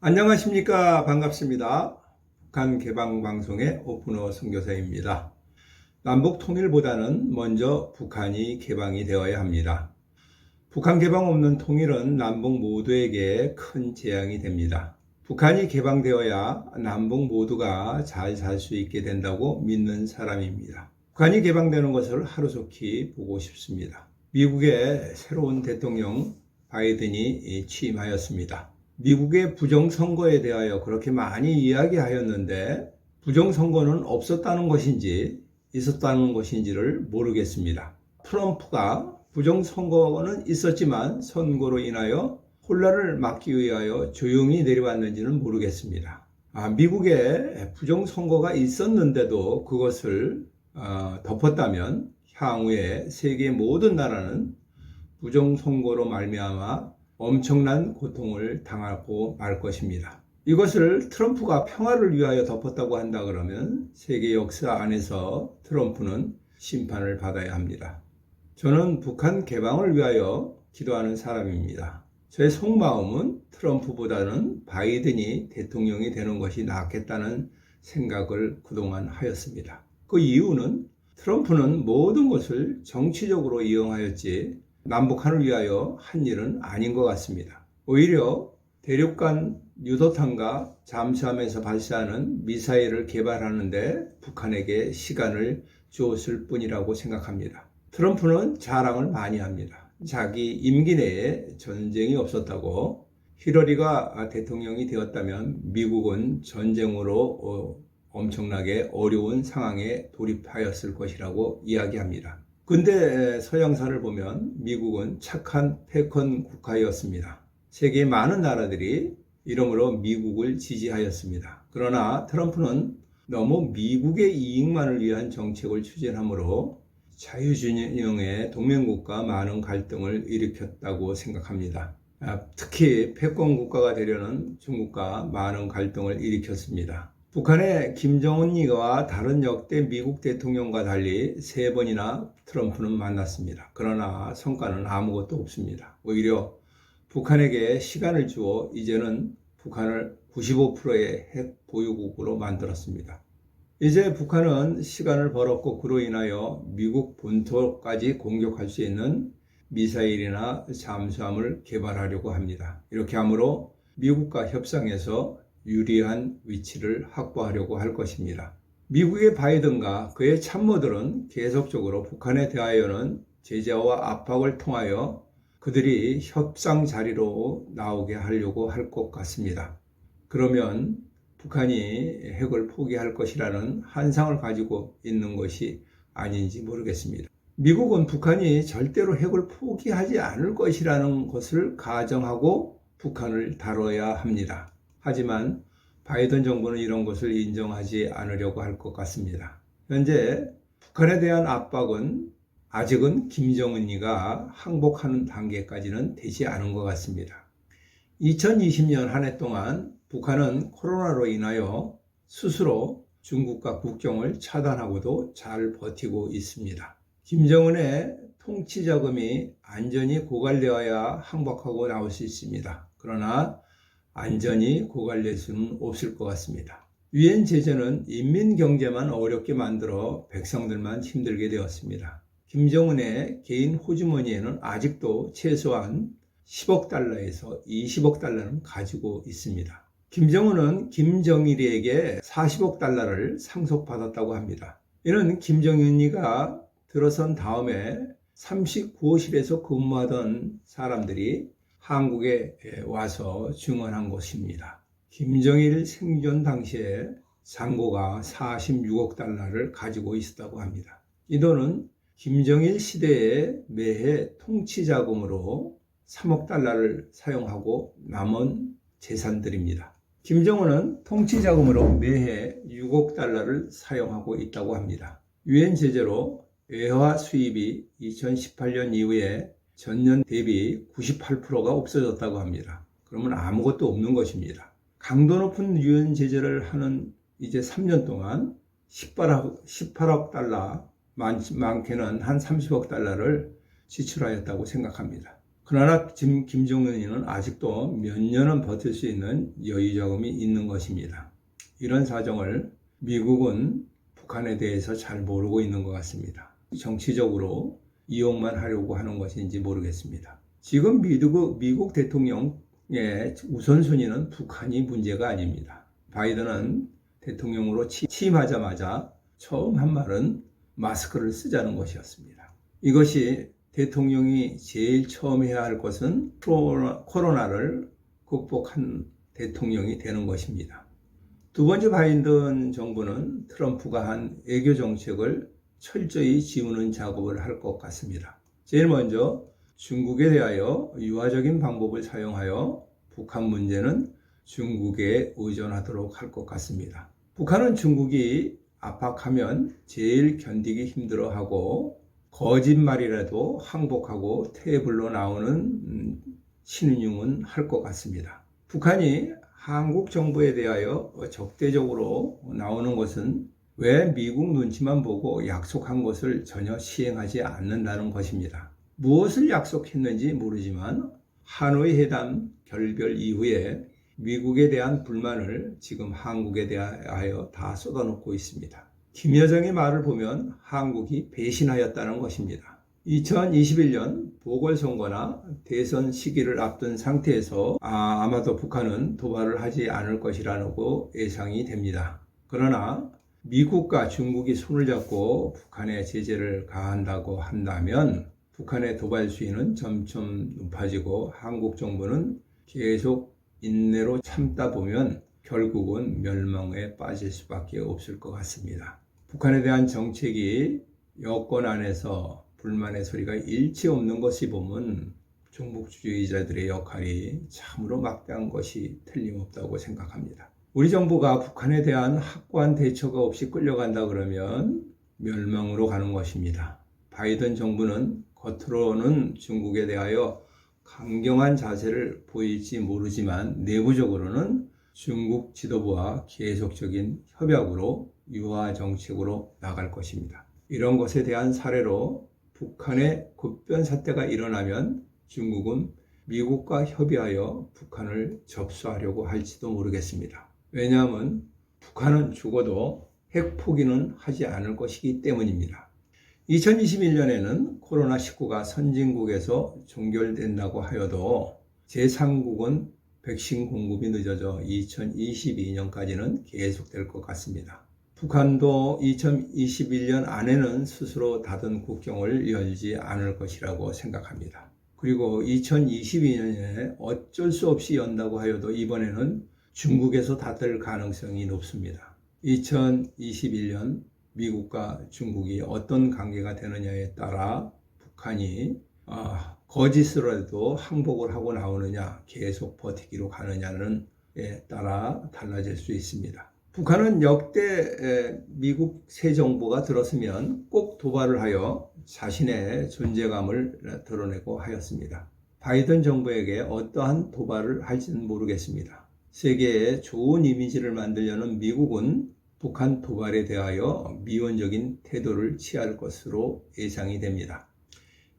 안녕하십니까. 반갑습니다. 북한 개방방송의 오픈어 선교사입니다. 남북 통일보다는 먼저 북한이 개방이 되어야 합니다. 북한 개방 없는 통일은 남북 모두에게 큰 재앙이 됩니다. 북한이 개방되어야 남북 모두가 잘 살 수 있게 된다고 믿는 사람입니다. 북한이 개방되는 것을 하루속히 보고 싶습니다. 미국의 새로운 대통령 바이든이 취임하였습니다. 미국의 부정선거에 대하여 그렇게 많이 이야기하였는데 부정선거는 없었다는 것인지 있었다는 것인지를 모르겠습니다. 트럼프가 부정선거는 있었지만 선거로 인하여 혼란을 막기 위하여 조용히 내려왔는지는 모르겠습니다. 미국에 부정선거가 있었는데도 그것을 덮었다면 향후에 세계 모든 나라는 부정선거로 말미암아 엄청난 고통을 당하고 말 것입니다. 이것을 트럼프가 평화를 위하여 덮었다고 한다 그러면 세계 역사 안에서 트럼프는 심판을 받아야 합니다. 저는 북한 개방을 위하여 기도하는 사람입니다. 제 속마음은 트럼프보다는 바이든이 대통령이 되는 것이 낫겠다는 생각을 그동안 하였습니다. 그 이유는 트럼프는 모든 것을 정치적으로 이용하였지 남북한을 위하여 한 일은 아닌 것 같습니다. 오히려 대륙간 유도탄과 잠수함에서 발사하는 미사일을 개발하는데 북한에게 시간을 주었을 뿐이라고 생각합니다. 트럼프는 자랑을 많이 합니다. 자기 임기 내에 전쟁이 없었다고, 힐러리가 대통령이 되었다면 미국은 전쟁으로 엄청나게 어려운 상황에 돌입하였을 것이라고 이야기합니다. 근데 서양사를 보면 미국은 착한 패권 국가였습니다. 세계 많은 나라들이 이러므로 미국을 지지하였습니다. 그러나 트럼프는 너무 미국의 이익만을 위한 정책을 추진하므로 자유진영의 동맹국과 많은 갈등을 일으켰다고 생각합니다. 특히 패권 국가가 되려는 중국과 많은 갈등을 일으켰습니다. 북한의 김정은이와 다른 역대 미국 대통령과 달리 3번이나 트럼프는 만났습니다. 그러나 성과는 아무것도 없습니다. 오히려 북한에게 시간을 주어 이제는 북한을 95%의 핵 보유국으로 만들었습니다. 이제 북한은 시간을 벌었고 그로 인하여 미국 본토까지 공격할 수 있는 미사일이나 잠수함을 개발하려고 합니다. 이렇게 함으로 미국과 협상해서 유리한 위치를 확보하려고 할 것입니다. 미국의 바이든과 그의 참모들은 계속적으로 북한에 대하여는 제재와 압박을 통하여 그들이 협상 자리로 나오게 하려고 할 것 같습니다. 그러면 북한이 핵을 포기할 것이라는 환상을 가지고 있는 것이 아닌지 모르겠습니다. 미국은 북한이 절대로 핵을 포기하지 않을 것이라는 것을 가정하고 북한을 다뤄야 합니다. 하지만 바이든 정부는 이런 것을 인정하지 않으려고 할 것 같습니다. 현재 북한에 대한 압박은 아직은 김정은이가 항복하는 단계까지는 되지 않은 것 같습니다. 2020년 한 해 동안 북한은 코로나로 인하여 스스로 중국과 국경을 차단하고도 잘 버티고 있습니다. 김정은의 통치 자금이 안전히 고갈되어야 항복하고 나올 수 있습니다. 그러나 안전히 고갈될 수는 없을 것 같습니다. 유엔 제재는 인민 경제만 어렵게 만들어 백성들만 힘들게 되었습니다. 김정은의 개인 호주머니에는 아직도 최소한 10억 달러에서 20억 달러는 가지고 있습니다. 김정은은 김정일이에게 40억 달러를 상속받았다고 합니다. 이는 김정은이가 들어선 다음에 39호실에서 근무하던 사람들이 한국에 와서 증언한 것입니다. 김정일 생존 당시에 잔고가 46억 달러를 가지고 있었다고 합니다. 이 돈은 김정일 시대에 매해 통치 자금으로 3억 달러를 사용하고 남은 재산들입니다. 김정은은 통치 자금으로 매해 6억 달러를 사용하고 있다고 합니다. 유엔 제재로 외화 수입이 2018년 이후에 전년 대비 98%가 없어졌다고 합니다. 그러면 아무것도 없는 것입니다. 강도 높은 유엔 제재를 하는 이제 3년 동안 18억 달러, 많게는 한 30억 달러를 지출하였다고 생각합니다. 그러나 지금 김정은이는 아직도 몇 년은 버틸 수 있는 여유 자금이 있는 것입니다. 이런 사정을 미국은 북한에 대해서 잘 모르고 있는 것 같습니다. 정치적으로 이용만 하려고 하는 것인지 모르겠습니다. 지금 미국 대통령의 우선순위는 북한이 문제가 아닙니다. 바이든은 대통령으로 취임하자마자 처음 한 말은 마스크를 쓰자는 것이었습니다. 이것이 대통령이 제일 처음 해야 할 것은 코로나를 극복한 대통령이 되는 것입니다. 두 번째 바이든 정부는 트럼프가 한 외교 정책을 철저히 지우는 작업을 할 것 같습니다. 제일 먼저 중국에 대하여 유화적인 방법을 사용하여 북한 문제는 중국에 의존하도록 할 것 같습니다. 북한은 중국이 압박하면 제일 견디기 힘들어하고 거짓말이라도 항복하고 테이블로 나오는 신용은 할 것 같습니다. 북한이 한국 정부에 대하여 적대적으로 나오는 것은 왜 미국 눈치만 보고 약속한 것을 전혀 시행하지 않는다는 것입니다. 무엇을 약속했는지 모르지만 하노이 회담 결별 이후에 미국에 대한 불만을 지금 한국에 대하여 다 쏟아놓고 있습니다. 김여정의 말을 보면 한국이 배신하였다는 것입니다. 2021년 보궐선거나 대선 시기를 앞둔 상태에서 아마도 북한은 도발을 하지 않을 것이라고 예상이 됩니다. 그러나 미국과 중국이 손을 잡고 북한에 제재를 가한다고 한다면 북한의 도발 수위는 점점 높아지고 한국 정부는 계속 인내로 참다 보면 결국은 멸망에 빠질 수밖에 없을 것 같습니다. 북한에 대한 정책이 여권 안에서 불만의 소리가 일치 없는 것이 보면 종북주의자들의 역할이 참으로 막대한 것이 틀림없다고 생각합니다. 우리 정부가 북한에 대한 확고한 대처가 없이 끌려간다 그러면 멸망으로 가는 것입니다. 바이든 정부는 겉으로는 중국에 대하여 강경한 자세를 보일지 모르지만 내부적으로는 중국 지도부와 계속적인 협약으로 유화 정책으로 나갈 것입니다. 이런 것에 대한 사례로 북한의 급변 사태가 일어나면 중국은 미국과 협의하여 북한을 접수하려고 할지도 모르겠습니다. 왜냐하면 북한은 죽어도 핵 포기는 하지 않을 것이기 때문입니다. 2021년에는 코로나19가 선진국에서 종결된다고 하여도 제3국은 백신 공급이 늦어져 2022년까지는 계속될 것 같습니다. 북한도 2021년 안에는 스스로 닫은 국경을 열지 않을 것이라고 생각합니다. 그리고 2022년에 어쩔 수 없이 연다고 하여도 이번에는 중국에서 닫을 가능성이 높습니다. 2021년 미국과 중국이 어떤 관계가 되느냐에 따라 북한이 거짓으로라도 항복을 하고 나오느냐 계속 버티기로 가느냐에 따라 달라질 수 있습니다. 북한은 역대 미국 새 정부가 들었으면 꼭 도발을 하여 자신의 존재감을 드러내고 하였습니다. 바이든 정부에게 어떠한 도발을 할지는 모르겠습니다. 세계에 좋은 이미지를 만들려는 미국은 북한 도발에 대하여 미온적인 태도를 취할 것으로 예상이 됩니다.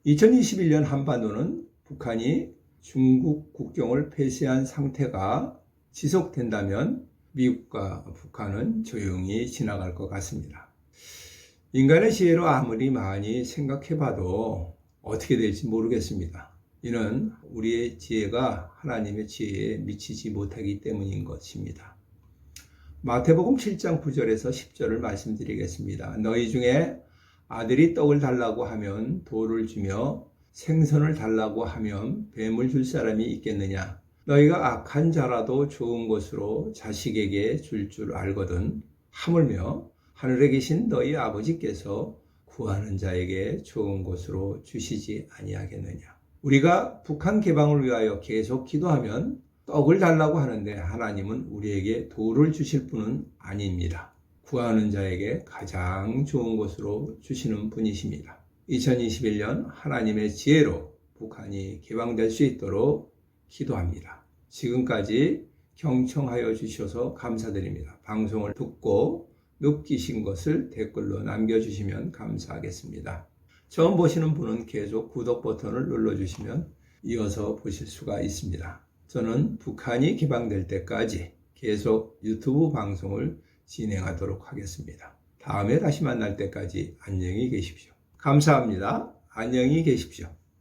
2021년 한반도는 북한이 중국 국경을 폐쇄한 상태가 지속된다면 미국과 북한은 조용히 지나갈 것 같습니다. 인간의 지혜로 아무리 많이 생각해봐도 어떻게 될지 모르겠습니다. 이는 우리의 지혜가 하나님의 지혜에 미치지 못하기 때문인 것입니다. 마태복음 7장 9절에서 10절을 말씀드리겠습니다. 너희 중에 아들이 떡을 달라고 하면 돌을 주며 생선을 달라고 하면 뱀을 줄 사람이 있겠느냐? 너희가 악한 자라도 좋은 것으로 자식에게 줄 알거든. 하물며 하늘에 계신 너희 아버지께서 구하는 자에게 좋은 것으로 주시지 아니하겠느냐? 우리가 북한 개방을 위하여 계속 기도하면 떡을 달라고 하는데 하나님은 우리에게 돌을 주실 분은 아닙니다. 구하는 자에게 가장 좋은 것으로 주시는 분이십니다. 2021년 하나님의 지혜로 북한이 개방될 수 있도록 기도합니다. 지금까지 경청하여 주셔서 감사드립니다. 방송을 듣고 느끼신 것을 댓글로 남겨주시면 감사하겠습니다. 처음 보시는 분은 계속 구독 버튼을 눌러주시면 이어서 보실 수가 있습니다. 저는 북한이 개방될 때까지 계속 유튜브 방송을 진행하도록 하겠습니다. 다음에 다시 만날 때까지 안녕히 계십시오. 감사합니다. 안녕히 계십시오.